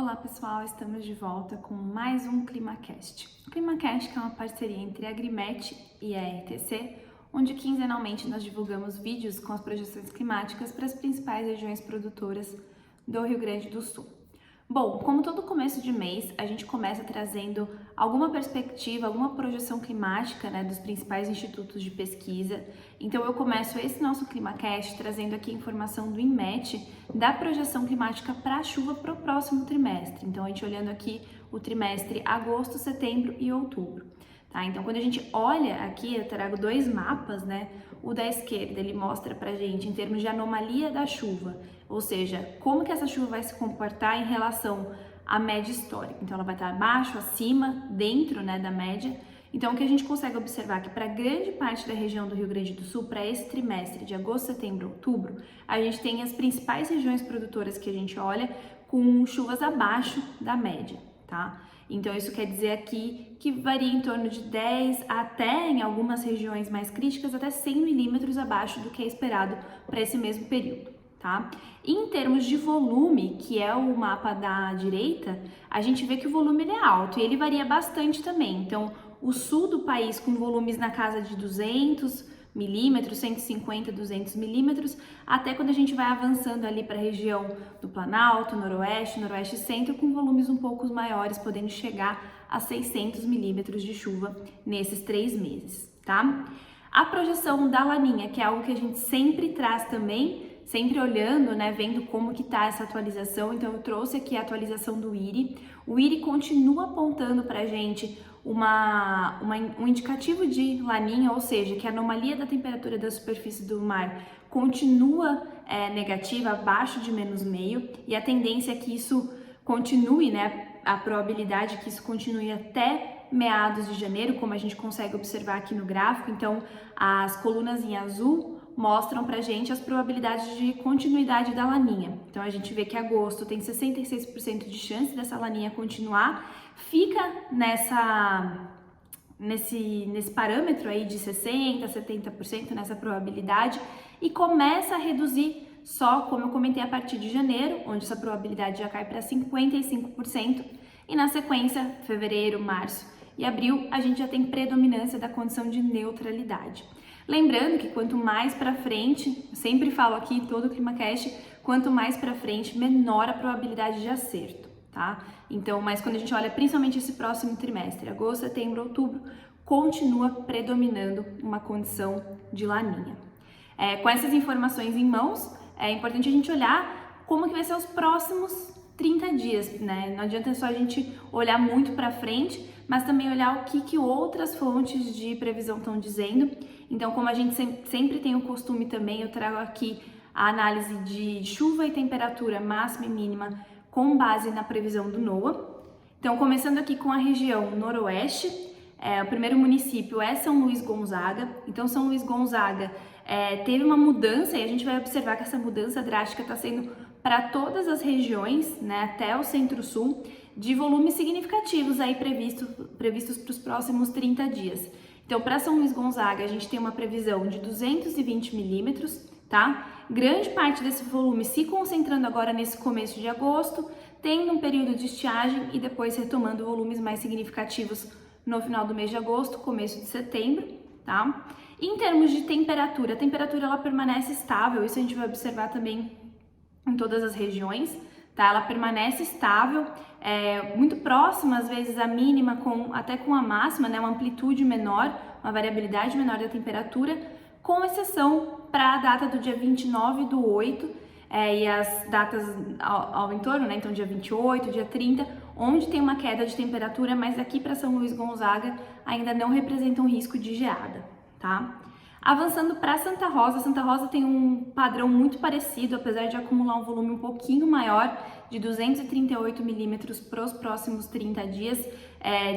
Olá pessoal, estamos de volta com mais um ClimaCast. O ClimaCast é uma parceria entre a Agrimet e a RTC, onde quinzenalmente nós divulgamos vídeos com as projeções climáticas para as principais regiões produtoras do Rio Grande do Sul. Bom, como todo começo de mês, a gente começa trazendo alguma perspectiva, alguma projeção climática, dos principais institutos de pesquisa. Então eu começo esse nosso ClimaCast trazendo aqui a informação do INMET da projeção climática para a chuva para o próximo trimestre. Então a gente olhando aqui o trimestre agosto, setembro e outubro. Tá? Então quando a gente olha aqui, eu trago dois mapas, O da esquerda, ele mostra pra gente em termos de anomalia da chuva, ou seja, como que essa chuva vai se comportar em relação à média histórica. Então ela vai estar abaixo, acima, dentro, da média. Então o que a gente consegue observar é que para grande parte da região do Rio Grande do Sul, para esse trimestre de agosto, setembro, outubro, a gente tem as principais regiões produtoras que a gente olha com chuvas abaixo da média, tá? Então isso quer dizer aqui que varia em torno de 10 até, em algumas regiões mais críticas, até 100 milímetros abaixo do que é esperado para esse mesmo período, tá? Em termos de volume, que é o mapa da direita, a gente vê que o volume ele é alto e ele varia bastante também. Então, o sul do país com volumes na casa de 200 milímetros, 150, 200 milímetros, até quando a gente vai avançando ali para a região do Planalto, Noroeste, Noroeste Centro, com volumes um pouco maiores, podendo chegar a 600 milímetros de chuva nesses 3 meses, tá? A projeção da Laninha, que é algo que a gente sempre traz também, sempre olhando, vendo como que tá essa atualização. Então eu trouxe aqui a atualização do IRI. O IRI continua apontando pra gente um indicativo de Laninha, ou seja, que a anomalia da temperatura da superfície do mar continua negativa, abaixo de -0,5, e a tendência é que isso continue, a probabilidade é que isso continue até meados de janeiro, como a gente consegue observar aqui no gráfico. Então as colunas em azul mostram pra gente as probabilidades de continuidade da laninha. Então a gente vê que agosto tem 66% de chance dessa laninha continuar, fica nesse parâmetro aí de 60%, 70% nessa probabilidade e começa a reduzir só, como eu comentei, a partir de janeiro, onde essa probabilidade já cai para 55%, e na sequência, fevereiro, março e abril, a gente já tem predominância da condição de neutralidade. Lembrando que quanto mais para frente, eu sempre falo aqui em todo o ClimaCast, quanto mais para frente, menor a probabilidade de acerto, tá? Então, mas quando a gente olha principalmente esse próximo trimestre, agosto, setembro, outubro, continua predominando uma condição de laninha. Com essas informações em mãos, é importante a gente olhar como que vai ser os próximos 30 dias, Não adianta só a gente olhar muito para frente, mas também olhar o que outras fontes de previsão estão dizendo. Então, como a gente sempre tem o costume também, eu trago aqui a análise de chuva e temperatura máxima e mínima com base na previsão do NOAA. Então, começando aqui com a região noroeste, o primeiro município é São Luís Gonzaga. Então, São Luís Gonzaga teve uma mudança e a gente vai observar que essa mudança drástica está sendo para todas as regiões, até o centro-sul, de volumes significativos aí previstos para os próximos 30 dias. Então, para São Luís Gonzaga, a gente tem uma previsão de 220 milímetros, tá? Grande parte desse volume se concentrando agora nesse começo de agosto, tendo um período de estiagem e depois retomando volumes mais significativos no final do mês de agosto, começo de setembro, tá? Em termos de temperatura, a temperatura ela permanece estável, isso a gente vai observar também em todas as regiões, tá? Ela permanece estável, muito próxima às vezes a mínima até com a máxima, uma amplitude menor, uma variabilidade menor da temperatura, com exceção para a data do dia 29/8 e as datas ao entorno, então dia 28, dia 30, onde tem uma queda de temperatura, mas aqui para São Luís Gonzaga ainda não representa um risco de geada, tá? Avançando para Santa Rosa tem um padrão muito parecido, apesar de acumular um volume um pouquinho maior, de 238 milímetros para os próximos 30 dias.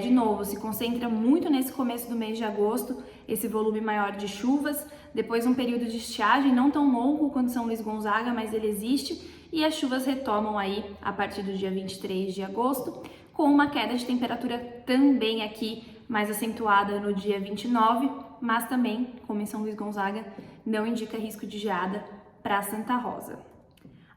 De novo, se concentra muito nesse começo do mês de agosto, esse volume maior de chuvas, depois um período de estiagem, não tão longo quanto São Luís Gonzaga, mas ele existe, e as chuvas retomam aí a partir do dia 23 de agosto, com uma queda de temperatura também aqui mais acentuada no dia 29, mas também, como em São Luís Gonzaga, não indica risco de geada para Santa Rosa.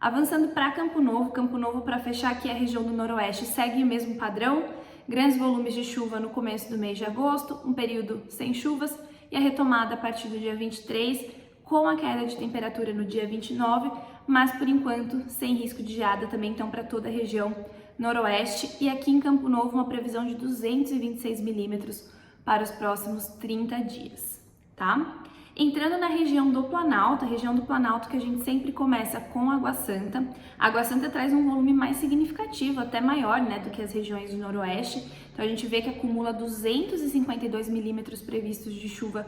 Avançando para Campo Novo para fechar aqui a região do Noroeste segue o mesmo padrão, grandes volumes de chuva no começo do mês de agosto, um período sem chuvas e a retomada a partir do dia 23, com a queda de temperatura no dia 29, mas por enquanto sem risco de geada também então para toda a região Noroeste e aqui em Campo Novo uma previsão de 226 milímetros para os próximos 30 dias, tá? Entrando na região do Planalto, a região do Planalto que a gente sempre começa com Água Santa. A Água Santa traz um volume mais significativo, até maior, né, do que as regiões do Noroeste. Então a gente vê que acumula 252 milímetros previstos de chuva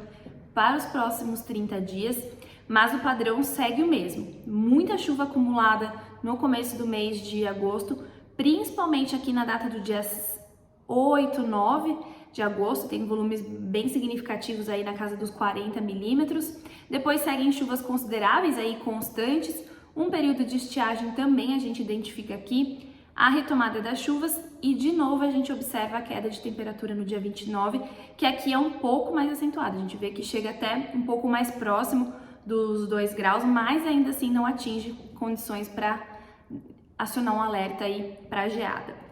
para os próximos 30 dias, mas o padrão segue o mesmo. Muita chuva acumulada no começo do mês de agosto, principalmente aqui na data do dia 8, 9 de agosto, tem volumes bem significativos aí na casa dos 40 milímetros. Depois seguem chuvas consideráveis aí constantes, um período de estiagem também a gente identifica aqui, a retomada das chuvas e de novo a gente observa a queda de temperatura no dia 29, que aqui é um pouco mais acentuada, a gente vê que chega até um pouco mais próximo dos 2 graus, mas ainda assim não atinge condições para acionar um alerta aí para geada.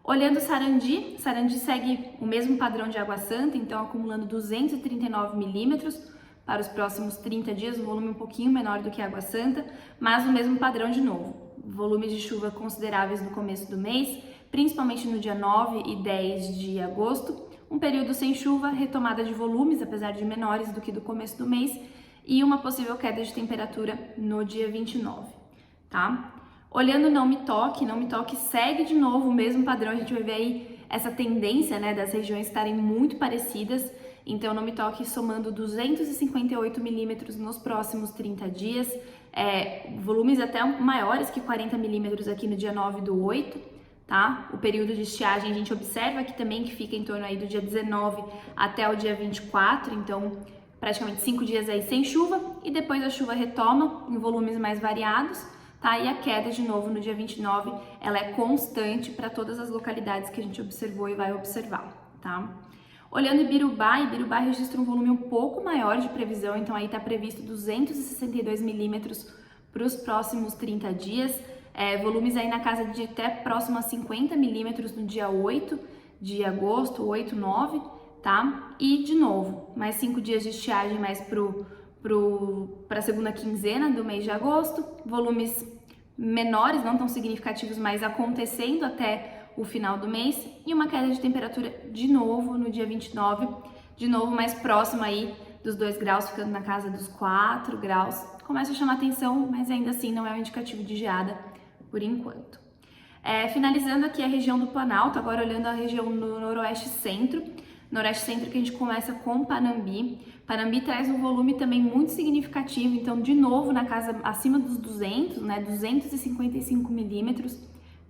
Olhando Sarandi, Sarandi segue o mesmo padrão de Água Santa, então acumulando 239 milímetros para os próximos 30 dias, um volume um pouquinho menor do que Água Santa, mas o mesmo padrão de novo. Volumes de chuva consideráveis no começo do mês, principalmente no dia 9 e 10 de agosto, um período sem chuva, retomada de volumes, apesar de menores do que do começo do mês, e uma possível queda de temperatura no dia 29, tá? Olhando Não Me Toque segue de novo o mesmo padrão, a gente vai ver aí essa tendência, né, das regiões estarem muito parecidas, então Não Me Toque somando 258 milímetros nos próximos 30 dias, volumes até maiores que 40 milímetros aqui no dia 9 do 8, tá? O período de estiagem a gente observa aqui também que fica em torno aí do dia 19 até o dia 24, então praticamente 5 dias aí sem chuva e depois a chuva retoma em volumes mais variados, tá? E a queda de novo no dia 29, ela é constante para todas as localidades que a gente observou e vai observar, tá? Olhando Ibirubá registra um volume um pouco maior de previsão, então aí está previsto 262 milímetros para os próximos 30 dias, volumes aí na casa de até próximo a 50 milímetros no dia 8 de agosto, 8, 9, tá? E de novo, mais 5 dias de estiagem mais para a segunda quinzena do mês de agosto, volumes menores, não tão significativos, mas acontecendo até o final do mês, e uma queda de temperatura de novo no dia 29, de novo mais próximo aí dos 2 graus, ficando na casa dos 4 graus. Começa a chamar atenção, mas ainda assim não é um indicativo de geada por enquanto. Finalizando aqui a região do Planalto, agora olhando a região do Noroeste Centro, Noroeste Centro que a gente começa com Panambi. Panambi traz um volume também muito significativo, então de novo na casa acima dos 200, né, 255 milímetros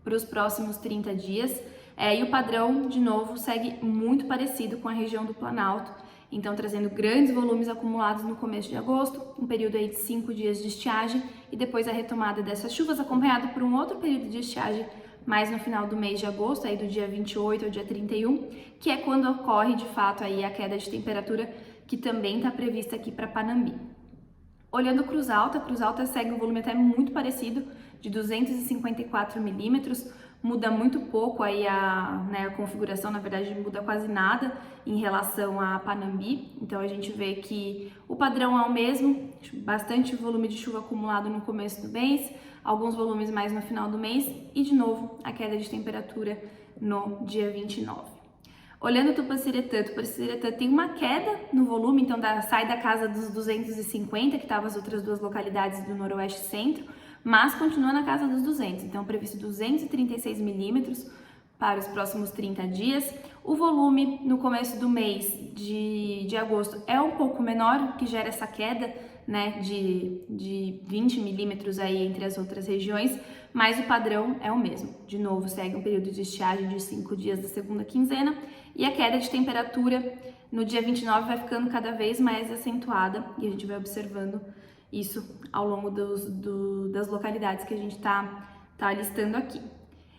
para os próximos 30 dias. E o padrão, de novo, segue muito parecido com a região do Planalto, então trazendo grandes volumes acumulados no começo de agosto, um período aí de 5 dias de estiagem e depois a retomada dessas chuvas acompanhado por um outro período de estiagem mais no final do mês de agosto, aí do dia 28 ao dia 31, que é quando ocorre de fato aí a queda de temperatura que também está prevista aqui para Panambi. Olhando Cruz Alta segue um volume até muito parecido, de 254 milímetros, muda muito pouco aí a configuração, na verdade não muda quase nada em relação a Panambi, então a gente vê que o padrão é o mesmo, bastante volume de chuva acumulado no começo do mês, alguns volumes mais no final do mês e de novo a queda de temperatura no dia 29. Olhando Tupaciretã tem uma queda no volume, então sai da casa dos 250, que estavam as outras duas localidades do Noroeste Centro, mas continua na casa dos 200, então previsto 236 milímetros para os próximos 30 dias. O volume no começo do mês de agosto é um pouco menor, que gera essa queda, né, de 20 milímetros aí entre as outras regiões, mas o padrão é o mesmo. De novo, segue um período de estiagem de 5 dias da segunda quinzena e a queda de temperatura no dia 29 vai ficando cada vez mais acentuada e a gente vai observando isso ao longo das localidades que a gente tá listando aqui.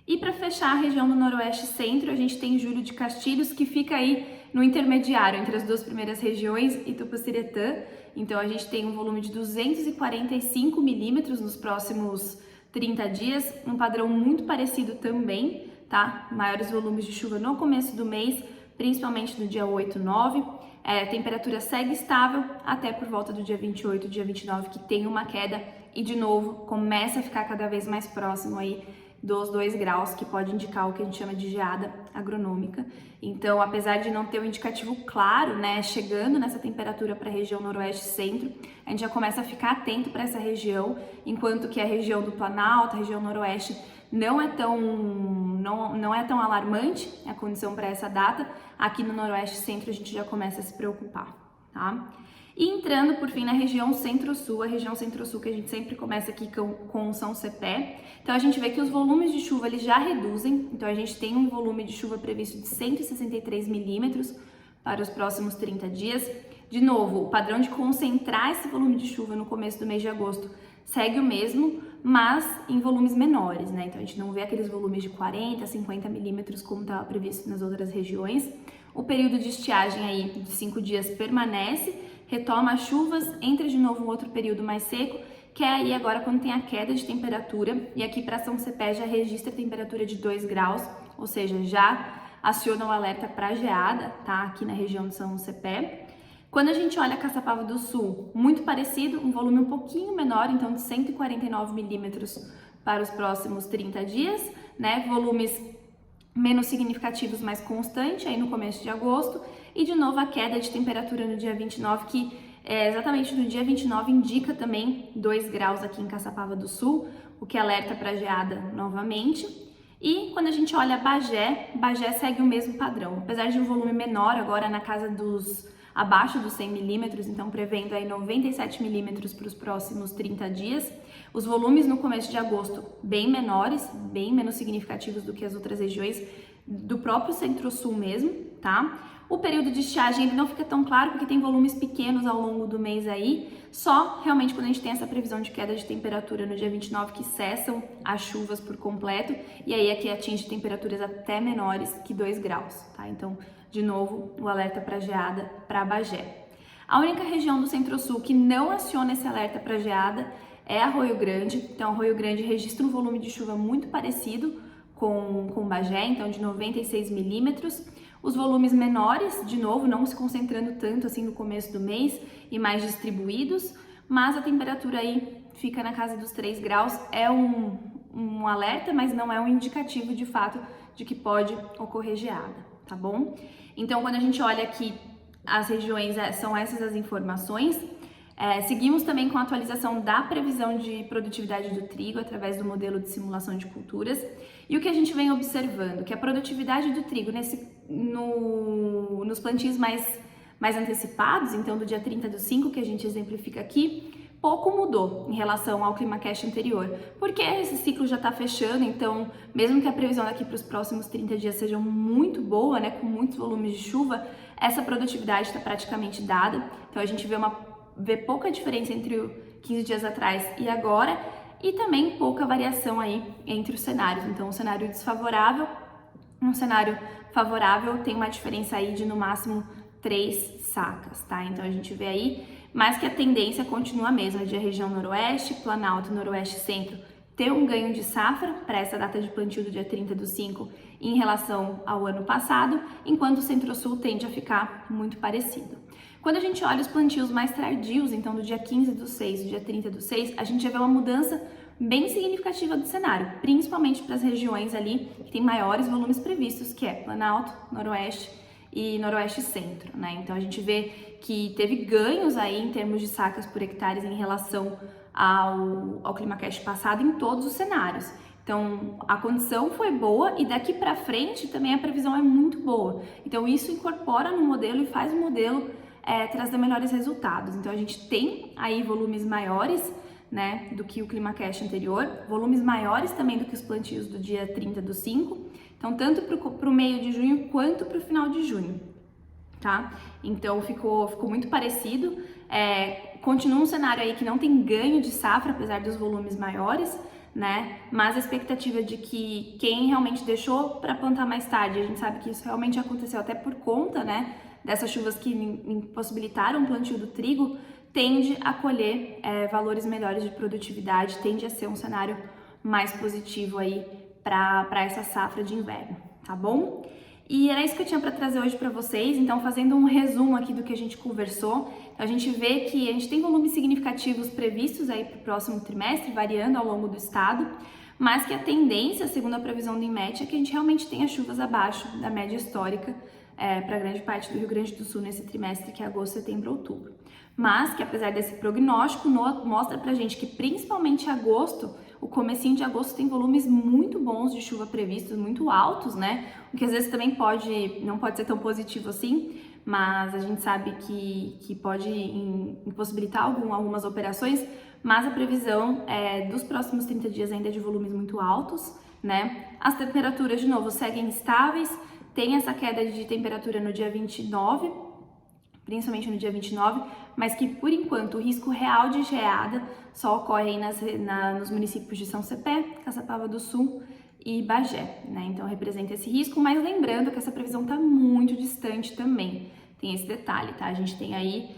E para fechar a região do Noroeste Centro, a gente tem Júlio de Castilhos, que fica aí no intermediário entre as duas primeiras regiões e Tupaciretã. Então a gente tem um volume de 245 milímetros nos próximos 30 dias, um padrão muito parecido também, tá? Maiores volumes de chuva no começo do mês, principalmente no dia 8, 9. A temperatura segue estável até por volta do dia 28, dia 29, que tem uma queda e, de novo, começa a ficar cada vez mais próximo aí dos 2 graus, que pode indicar o que a gente chama de geada agronômica. Então, apesar de não ter um indicativo claro, né, chegando nessa temperatura para a região noroeste e centro, a gente já começa a ficar atento para essa região, enquanto que a região do Planalto, a região noroeste, não é tão alarmante a condição para essa data. Aqui no noroeste e centro a gente já começa a se preocupar, tá? E entrando, por fim, na região centro-sul, a região centro-sul que a gente sempre começa aqui com São Cepé. Então, a gente vê que os volumes de chuva eles já reduzem. Então, a gente tem um volume de chuva previsto de 163 milímetros para os próximos 30 dias. De novo, o padrão de concentrar esse volume de chuva no começo do mês de agosto segue o mesmo, mas em volumes menores, né? Então, a gente não vê aqueles volumes de 40, 50 milímetros como estava previsto nas outras regiões. O período de estiagem aí de 5 dias permanece, retoma as chuvas, entra de novo um outro período mais seco, que é aí agora quando tem a queda de temperatura, e aqui para São Cepé já registra temperatura de 2 graus, ou seja, já aciona o alerta para geada, tá? Aqui na região de São Cepé. Quando a gente olha Caçapava do Sul, muito parecido, um volume um pouquinho menor, então de 149 milímetros para os próximos 30 dias, né? Volumes menos significativos, mais constante aí no começo de agosto, e de novo a queda de temperatura no dia 29, que exatamente no dia 29 indica também 2 graus aqui em Caçapava do Sul, o que alerta para geada novamente. E quando a gente olha Bagé, Bagé segue o mesmo padrão, apesar de um volume menor, agora na casa abaixo dos 100 milímetros, então prevendo aí 97 milímetros para os próximos 30 dias. Os volumes no começo de agosto bem menores, bem menos significativos do que as outras regiões do próprio centro-sul mesmo, tá? O período de estiagem ele não fica tão claro porque tem volumes pequenos ao longo do mês aí, só realmente quando a gente tem essa previsão de queda de temperatura no dia 29 que cessam as chuvas por completo, e aí aqui atinge temperaturas até menores que 2 graus, tá? Então, de novo, o alerta para geada para Bagé. A única região do centro-sul que não aciona esse alerta para geada é Arroio Grande. Então, Arroio Grande registra um volume de chuva muito parecido com Bagé, então de 96 milímetros. Os volumes menores, de novo, não se concentrando tanto assim no começo do mês e mais distribuídos, mas a temperatura aí fica na casa dos 3 graus. É um alerta, mas não é um indicativo de fato de que pode ocorrer geada, tá bom? Então, quando a gente olha aqui as regiões, são essas as informações. Seguimos também com a atualização da previsão de produtividade do trigo através do modelo de simulação de culturas. E o que a gente vem observando, que a produtividade do trigo nos plantios mais antecipados, então do dia 30/5, que a gente exemplifica aqui, pouco mudou em relação ao ClimaCast anterior, porque esse ciclo já está fechando, então mesmo que a previsão daqui para os próximos 30 dias seja muito boa, né, com muitos volumes de chuva, essa produtividade está praticamente dada, então a gente vê pouca diferença entre 15 dias atrás e agora, e também pouca variação aí entre os cenários. Então, um cenário desfavorável, um cenário favorável tem uma diferença aí de no máximo 3 sacas, tá? Então a gente vê aí, mas que a tendência continua a mesma, de a região noroeste, Planalto, noroeste e centro ter um ganho de safra para essa data de plantio do dia 30/5 em relação ao ano passado, enquanto o centro-sul tende a ficar muito parecido. Quando a gente olha os plantios mais tardios, então do dia 15/6, do dia 30/6, a gente já vê uma mudança bem significativa do cenário, principalmente para as regiões ali que tem maiores volumes previstos, que é Planalto, Noroeste e Noroeste Centro, né? Então a gente vê que teve ganhos aí em termos de sacas por hectares em relação ao ClimaCast passado em todos os cenários. Então, a condição foi boa e daqui para frente também a previsão é muito boa. Então, isso incorpora no modelo e faz o modelo trazer melhores resultados. Então, a gente tem aí volumes maiores, né, do que o ClimaCast anterior, volumes maiores também do que os plantios do dia 30/5. Então, tanto para o meio de junho quanto para o final de junho, tá? Então, ficou muito parecido. Continua um cenário aí que não tem ganho de safra, apesar dos volumes maiores, né? Mas a expectativa de que quem realmente deixou para plantar mais tarde, a gente sabe que isso realmente aconteceu até por conta, né, dessas chuvas que impossibilitaram o plantio do trigo, tende a colher valores melhores de produtividade, tende a ser um cenário mais positivo aí para essa safra de inverno, tá bom? E era isso que eu tinha para trazer hoje para vocês. Então, fazendo um resumo aqui do que a gente conversou, a gente vê que a gente tem volumes significativos previstos aí para o próximo trimestre, variando ao longo do estado, mas que a tendência, segundo a previsão do INMET, é que a gente realmente tenha chuvas abaixo da média histórica para grande parte do Rio Grande do Sul nesse trimestre, que é agosto, setembro, outubro. Mas que apesar desse prognóstico, mostra pra gente que principalmente agosto, o comecinho de agosto tem volumes muito bons de chuva previstos, muito altos, né? O que às vezes também não pode ser tão positivo assim, mas a gente sabe que pode impossibilitar algumas operações, mas a previsão dos próximos 30 dias ainda é de volumes muito altos, né? As temperaturas, de novo, seguem estáveis, tem essa queda de temperatura no dia 29, principalmente no dia 29, mas que por enquanto o risco real de geada só ocorre aí nos municípios de São Cepé, Caçapava do Sul e Bagé, né? Então representa esse risco, mas lembrando que essa previsão está muito distante também, tem esse detalhe, tá? A gente tem aí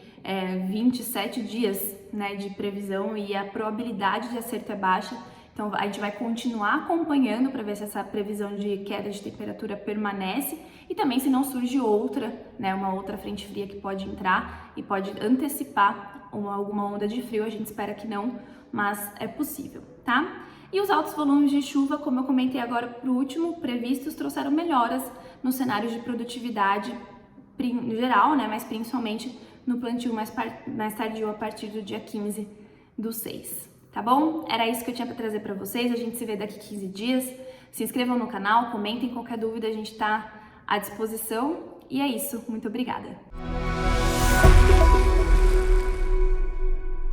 27 dias, né, de previsão e a probabilidade de acerto é baixa. Então a gente vai continuar acompanhando para ver se essa previsão de queda de temperatura permanece e também se não surge outra, né, uma outra frente fria que pode entrar e pode antecipar alguma onda de frio. A gente espera que não, mas é possível, tá? E os altos volumes de chuva, como eu comentei agora pro último, previstos, trouxeram melhoras nos cenários de produtividade em geral, né, mas principalmente no plantio mais tardio a partir do dia 15/6. Tá bom? Era isso que eu tinha para trazer para vocês. A gente se vê daqui 15 dias. Se inscrevam no canal, comentem qualquer dúvida, a gente tá à disposição. E é isso. Muito obrigada.